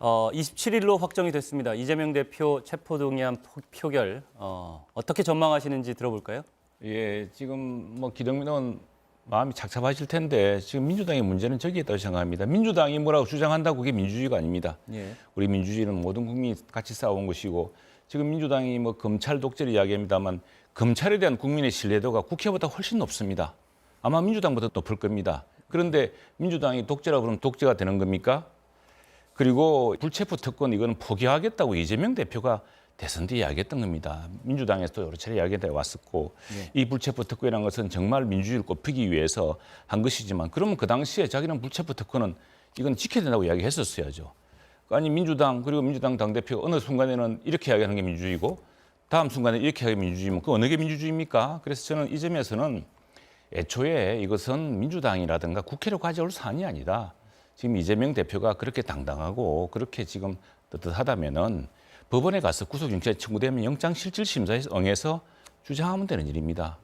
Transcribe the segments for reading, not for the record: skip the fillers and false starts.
27일로 확정이 됐습니다. 이재명 대표 체포동의안 표결 어떻게 전망하시는지 들어볼까요? 예, 지금 뭐 기동민 의원 마음이 착잡하실 텐데 지금 민주당의 문제는 저기에 있다고 생각합니다. 민주당이 뭐라고 주장한다고 그게 민주주의가 아닙니다. 예. 우리 민주주의는 모든 국민이 같이 싸워온 것이고 지금 민주당이 뭐 검찰 독재를 이야기합니다만 검찰에 대한 국민의 신뢰도가 국회보다 훨씬 높습니다. 아마 민주당보다 높을 겁니다. 그런데 민주당이 독재라고 그러면 독재가 되는 겁니까? 그리고 불체포 특권 이거는 포기하겠다고 이재명 대표가 대선 때 이야기했던 겁니다. 민주당에서도 여러 차례 이야기해 왔었고 이 불체포 특권이라는 것은 정말 민주주의를 꼽히기 위해서 한 것이지만 그러면 그 당시에 자기는 불체포 특권은 이건 지켜야 된다고 이야기했었어야죠. 아니 민주당 그리고 민주당 당대표가 어느 순간에는 이렇게 이야기하는 게 민주주의고 다음 순간에 이렇게 하는 게 민주주의면 그 어느 게 민주주의입니까? 그래서 저는 이 점에서는 애초에 이것은 민주당이라든가 국회로 가져올 사안이 아니다. 지금 이재명 대표가 그렇게 당당하고 그렇게 지금 떳떳하다면은 법원에 가서 구속영장 청구되면 영장실질심사에서 응해서 주장하면 되는 일입니다.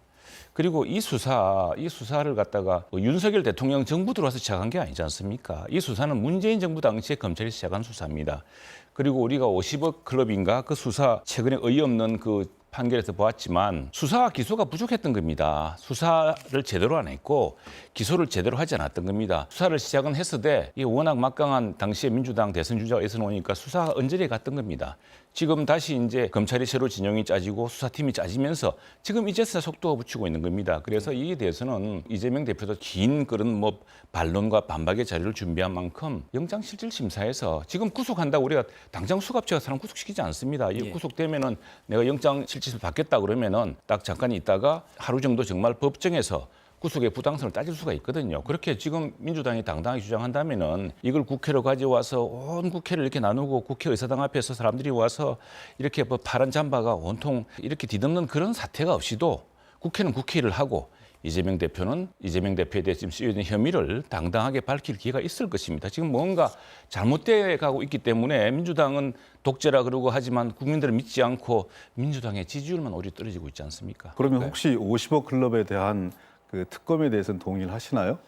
그리고 이 수사를 갖다가 윤석열 대통령 정부 들어와서 시작한 게 아니지 않습니까? 이 수사는 문재인 정부 당시에 검찰이 시작한 수사입니다. 그리고 우리가 50억 클럽인가 그 수사 최근에 어이없는 그 판결에서 보았지만 수사와 기소가 부족했던 겁니다. 수사를 제대로 안 했고 기소를 제대로 하지 않았던 겁니다. 수사를 시작은 했으되 이게 워낙 막강한 당시에 민주당 대선 주자가 있어 놓으니까 수사가 언저리에 갔던 겁니다. 지금 다시 이제 검찰이 새로 진영이 짜지고 수사팀이 짜지면서 지금 이제서야 속도가 붙이고 있는 겁니다. 그래서 이에 대해서는 이재명 대표도 긴 그런 뭐 반론과 반박의 자료를 준비한 만큼 영장실질심사에서 지금 구속한다고 우리가 당장 수갑죄가 사람 구속시키지 않습니다. 이 구속되면은 내가 영장실질심사 받겠다 그러면은 딱 잠깐 있다가 하루 정도 정말 법정에서 구속의 부당성을 따질 수가 있거든요. 그렇게 지금 민주당이 당당하게 주장한다면은 이걸 국회로 가져와서 온 국회를 이렇게 나누고 국회의사당 앞에서 사람들이 와서 이렇게 뭐 파란 잠바가 온통 이렇게 뒤덮는 그런 사태가 없이도 국회는 국회 일을 하고 이재명 대표는 이재명 대표에 대해 지금 쓰여진 혐의를 당당하게 밝힐 기회가 있을 것입니다. 지금 뭔가 잘못돼 가고 있기 때문에 민주당은 독재라 그러고 하지만 국민들은 믿지 않고 민주당의 지지율만 오히려 떨어지고 있지 않습니까? 그러면 혹시 50억 클럽에 대한 그 특검에 대해서는 동의를 하시나요?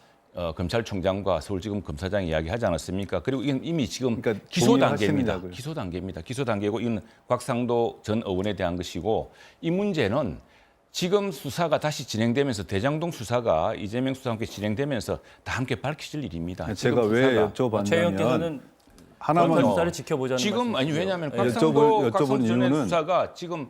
검찰총장과 서울지검 검사장이 이야기하지 않았습니까? 그리고 이건 이미 지금 그러니까 기소 단계입니다. 동의하시느냐고요. 기소 단계입니다. 기소 단계고 이건 곽상도 전 의원에 대한 것이고 이 문제는 지금 수사가 다시 진행되면서 대장동 수사가 이재명 수사와 함께 진행되면서 다 함께 밝혀질 일입니다. 제가 왜 최영태 여쭤봤냐면 의원은 하나만 수사를 지켜보자는 지금 아니 말씀이시죠? 왜냐하면 예. 곽상도 여쭤본 전의 이유는 수사가 지금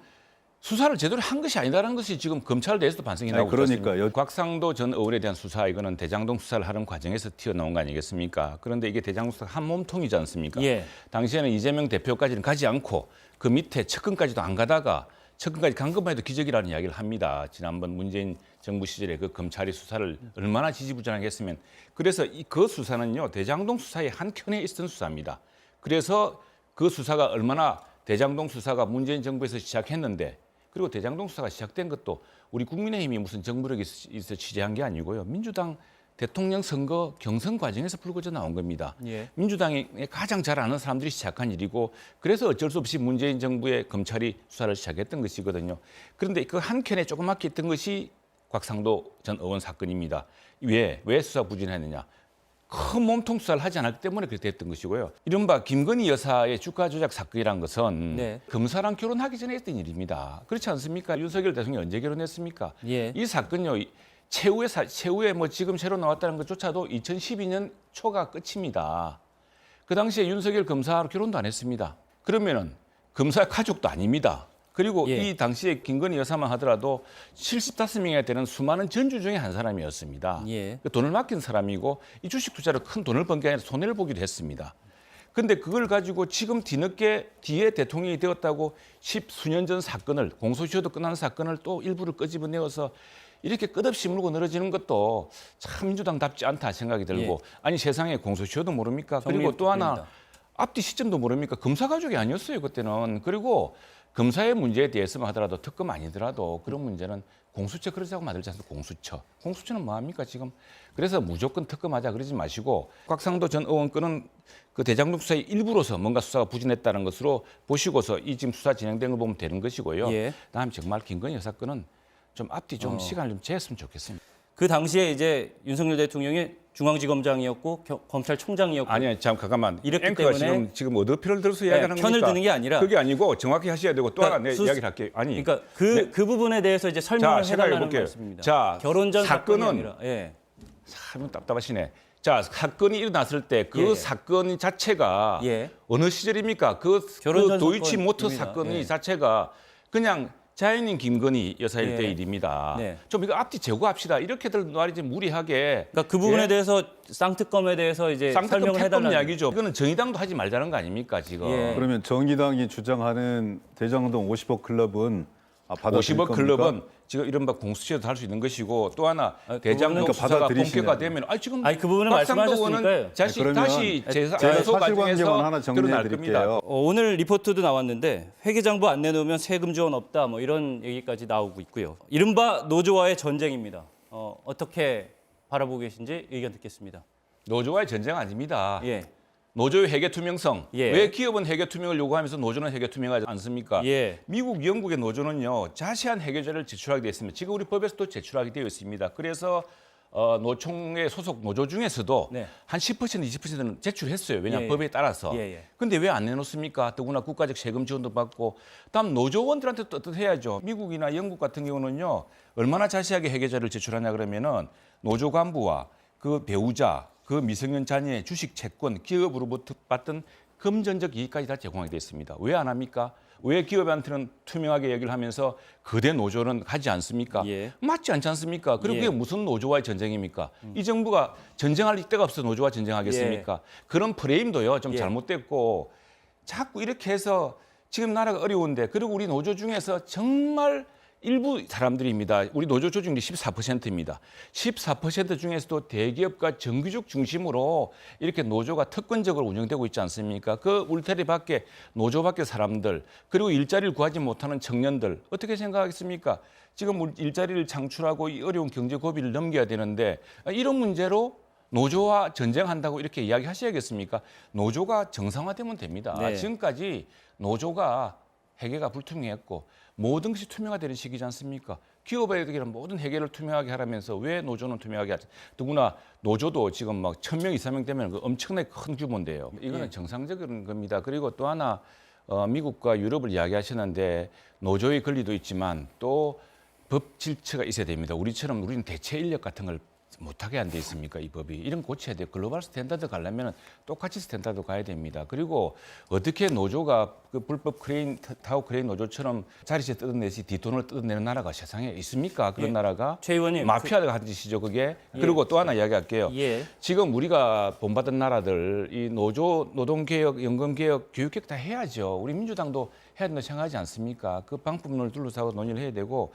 수사를 제대로 한 것이 아니다라는 것이 지금 검찰 내에서도 반성이 나오고 그러니까 있습니다. 곽상도 전 의원에 대한 수사 이거는 대장동 수사를 하는 과정에서 튀어나온 거 아니겠습니까? 그런데 이게 대장동 수사가 한 몸통이지 않습니까? 예. 당시에는 이재명 대표까지는 가지 않고 그 밑에 측근까지도 안 가다가 측근까지 간 것만 해도 기적이라는 이야기를 합니다. 지난번 문재인 정부 시절에 그 검찰이 수사를 얼마나 지지부진하게 했으면 그래서 그 수사는요 대장동 수사의 한 켠에 있었던 수사입니다. 그래서 그 수사가 얼마나 대장동 수사가 문재인 정부에서 시작했는데 그리고 대장동 수사가 시작된 것도 우리 국민의힘이 무슨 정부력이 있어 취재한 게 아니고요. 민주당 대통령 선거 경선 과정에서 불거져 나온 겁니다. 예. 민주당이 가장 잘 아는 사람들이 시작한 일이고 그래서 어쩔 수 없이 문재인 정부의 검찰이 수사를 시작했던 것이거든요. 그런데 그 한켠에 조그맣게 있던 것이 곽상도 전 의원 사건입니다. 왜 수사 부진했느냐. 큰 몸통 수사를 하지 않았기 때문에 그렇게 됐던 것이고요. 이른바 김건희 여사의 주가 조작 사건이란 것은 검사랑 결혼하기 전에 했던 일입니다. 그렇지 않습니까? 윤석열 대통령이 언제 결혼했습니까? 예. 이 사건요. 최후에 뭐 지금 새로 나왔다는 것조차도 2012년 초가 끝입니다. 그 당시에 윤석열 검사로 결혼도 안 했습니다. 그러면은 검사 가족도 아닙니다. 그리고 이 당시에 김건희 여사만 하더라도 75명이나 되는 수많은 전주 중에 한 사람이었습니다. 그 돈을 맡긴 사람이고 이 주식 투자로 큰 돈을 번 게 아니라 손해를 보기도 했습니다. 그런데 그걸 가지고 지금 뒤에 대통령이 되었다고 10수년 전 사건을 공소시효도 끝난 사건을 또 일부를 끄집어내어서 이렇게 끝없이 물고 늘어지는 것도 참 민주당답지 않다 생각이 들고 아니 세상에 공소시효도 모릅니까? 그리고 또 하나 앞뒤 시점도 모릅니까? 검사 가족이 아니었어요 그때는. 그리고 검사의 문제에 대해서만 하더라도 특검 아니더라도 그런 문제는 공수처 그러자고 만들지 않습니까? 공수처는 뭐합니까 지금? 그래서 무조건 특검하자 그러지 마시고 곽상도 전 의원 건은 그 대장동 수사의 일부로서 뭔가 수사가 부진했다는 것으로 보시고서 이 지금 수사 진행된 걸 보면 되는 것이고요. 다음 정말 김건희 여사 건은 좀 앞뒤 좀 시간을 좀 재었으면 좋겠습니다. 그 당시에 이제 윤석열 대통령이 중앙지검장이었고 검찰총장이었고 아니, 잠깐만. 이랬기 앵커가 때문에 지금 어느 편을 들어서 이야기하는 겁니까? 편을 드는 게 아니라 그게 아니고 정확히 하셔야 되고 또 하나 그러니까 내 이야기를 할게요. 아니, 그러니까 그 부분에 대해서 이제 설명을 자, 해달라는 볼게요. 말씀입니다. 자, 결혼 전 사건이 사건은- 아니라 예. 참 답답하시네. 자, 사건이 일어났을 때 그 예. 사건 자체가 예. 어느 시절입니까? 그 결혼 전 도이치 모터 사건입니다. 사건이 예. 자체가 그냥 자연인 김건희 여사일 예. 때 일입니다. 네. 좀 이거 앞뒤 제고합시다. 이렇게들 말이지 무리하게. 그러니까 그 부분에 예? 대해서 쌍특검에 대해서 이제 쌍특검 설명을 특검 해달라는 이야기죠. 이거는 정의당도 하지 말자는 거 아닙니까 지금? 예. 그러면 정의당이 주장하는 대장동 50억 클럽은 받아들일 50억 겁니까? 클럽은 지금 이른바 공수처에도 할 수 있는 것이고 또 하나 대장동 그거는 수사가 받아들이시냐고요. 본격화되면 지금 아니, 그 부분은 박상도 말씀하셨으니까요. 의원은 자신 그러면 다시 제가 재소 사실관계만 과정에서 하나 드러날 정리해 겁니다. 드릴게요. 오늘 리포트도 나왔는데 회계장부 안 내놓으면 세금 지원 없다 뭐 이런 얘기까지 나오고 있고요. 이른바 노조와의 전쟁입니다. 어떻게 바라보고 계신지 의견 듣겠습니다. 노조와의 전쟁 아닙니다. 예. 노조의 회계 투명성. 예. 왜 기업은 회계 투명을 요구하면서 노조는 회계 투명하지 않습니까? 예. 미국, 영국의 노조는요 자세한 회계자를 제출하게 되어 있습니다. 지금 우리 법에서도 제출하게 되어 있습니다. 그래서 노총의 소속 노조 중에서도 네. 한 10%, 20%는 제출했어요. 왜냐 예, 예. 법에 따라서. 예, 예. 근데 왜 안 내놓습니까? 더구나 국가적 세금 지원도 받고. 다음 노조원들한테 떳떳해야죠. 미국이나 영국 같은 경우는요 얼마나 자세하게 회계자를 제출하냐 그러면은 노조 간부와 그 배우자, 그 미성년 자녀의 주식 채권, 기업으로부터 받던 금전적 이익까지 다 제공하게 되어 있습니다. 왜 안 합니까? 왜 기업한테는 투명하게 얘기를 하면서 거대 노조는 하지 않습니까? 예. 맞지 않지 않습니까? 그리고 예. 그게 무슨 노조와의 전쟁입니까? 이 정부가 전쟁할 데가 없어 노조와 전쟁하겠습니까? 그런 프레임도요 좀 예. 잘못됐고 자꾸 이렇게 해서 지금 나라가 어려운데 그리고 우리 노조 중에서 정말 일부 사람들입니다. 우리 노조 조직률이 14%입니다. 14% 중에서도 대기업과 정규직 중심으로 이렇게 노조가 특권적으로 운영되고 있지 않습니까? 그 울타리 밖에 노조 밖에 사람들 그리고 일자리를 구하지 못하는 청년들 어떻게 생각하겠습니까? 지금 일자리를 창출하고 이 어려운 경제 고비를 넘겨야 되는데 이런 문제로 노조와 전쟁한다고 이렇게 이야기하셔야겠습니까? 노조가 정상화되면 됩니다. 네. 지금까지 노조가 회계가 불투명했고 모든 것이 투명화되는 시기지 않습니까? 기업에게는 모든 회계를 투명하게 하라면서 왜 노조는 투명하게 하지? 더구나 노조도 지금 막 1,000명, 2,000명 되면 그 엄청나게 큰 규모인데요. 이거는 예. 정상적인 겁니다. 그리고 또 하나 미국과 유럽을 이야기하시는데 노조의 권리도 있지만 또 법 질서가 있어야 됩니다. 우리처럼 우리는 대체 인력 같은 걸 못하게 안 돼 있습니까? 이 법이. 이런 거 고쳐야 돼요. 글로벌 스탠다드 가려면 똑같이 스탠다드 가야 됩니다. 그리고 어떻게 노조가 그 불법 크레인, 타워 크레인 노조처럼 자리세 뜯어내지 뒷돈을 뜯어내는 나라가 세상에 있습니까? 그런 예. 나라가. 최 의원님. 마피아가 한 짓이죠, 그게. 예. 그리고 또 하나 이야기할게요. 예. 지금 우리가 본받은 나라들 이 노조, 노동개혁, 연금개혁, 교육개혁 다 해야죠. 우리 민주당도 해야 된다고 생각하지 않습니까? 그 방법론을 둘러싸고 논의를 해야 되고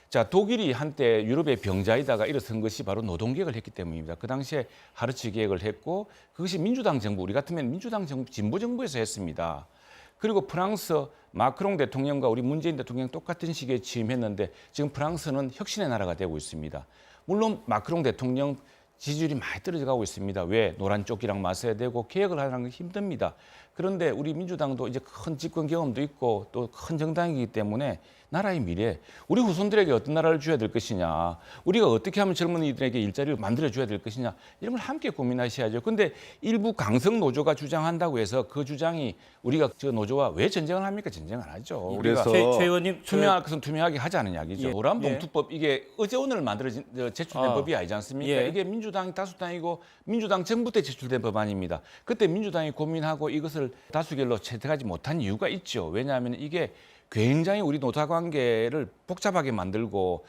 자, 독일이 한때 유럽의 병자이다가 일어선 것이 바로 노동개혁을 했기 때문입니다. 그 당시에 하르츠 계획을 했고 그것이 민주당 정부, 우리 같으면 민주당 정부, 진보 정부에서 했습니다. 그리고 프랑스 마크롱 대통령과 우리 문재인 대통령 똑같은 시기에 취임했는데 지금 프랑스는 혁신의 나라가 되고 있습니다. 물론 마크롱 대통령 지지율이 많이 떨어져 가고 있습니다. 왜? 노란 조끼랑 맞서야 되고 개혁을 하는 건 힘듭니다. 그런데 우리 민주당도 이제 큰 집권 경험도 있고 또 큰 정당이기 때문에 나라의 미래, 우리 후손들에게 어떤 나라를 줘야 될 것이냐, 우리가 어떻게 하면 젊은이들에게 일자리를 만들어줘야 될 것이냐 이런 걸 함께 고민하셔야죠. 근데 일부 강성 노조가 주장한다고 해서 그 주장이 우리가 저 노조와 왜 전쟁을 합니까? 전쟁 안 하죠. 우리가 그래서 최 의원님 투명할 것은 투명하게 하자는 이야기죠. 예. 노란봉투법 이게 어제 오늘 만들어진 제출된 법이 아니지 않습니까? 예. 이게 민주당이 다수당이고 민주당 정부 때 제출된 법안입니다. 그때 민주당이 고민하고 이것을 다수결로 채택하지 못한 이유가 있죠. 왜냐하면 이게 굉장히 우리 노사 관계를 복잡하게 만들고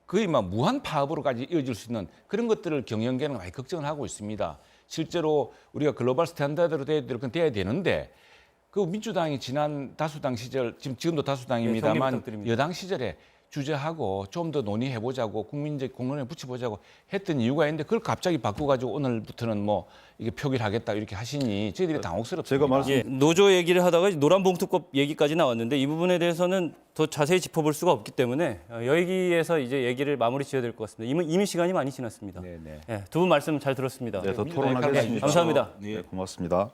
거의 막 무한 파업으로까지 이어질 수 있는 그런 것들을 경영계는 많이 걱정을 하고 있습니다. 실제로 우리가 글로벌 스탠다드로 돼야 되는데 그 민주당이 지난 다수당 시절 지금도 네, 다수당입니다만 정리 부탁드립니다. 여당 시절에 주저하고 좀 더 논의해보자고 국민적 공론에 붙여보자고 했던 이유가 있는데 그걸 갑자기 바꿔가지고 오늘부터는 뭐 이게 표기하겠다 이렇게 하시니 저희들이 당혹스럽습니다. 제가 말씀 예, 노조 얘기를 하다가 노란봉투법 얘기까지 나왔는데 이 부분에 대해서는 더 자세히 짚어볼 수가 없기 때문에 여기에서 이제 얘기를 마무리 지어야 될 것 같습니다. 이미 시간이 많이 지났습니다. 네네. 두 분 말씀 잘 들었습니다. 네, 더 민주당의 토론하겠습니다. 감사합니다. 네, 고맙습니다.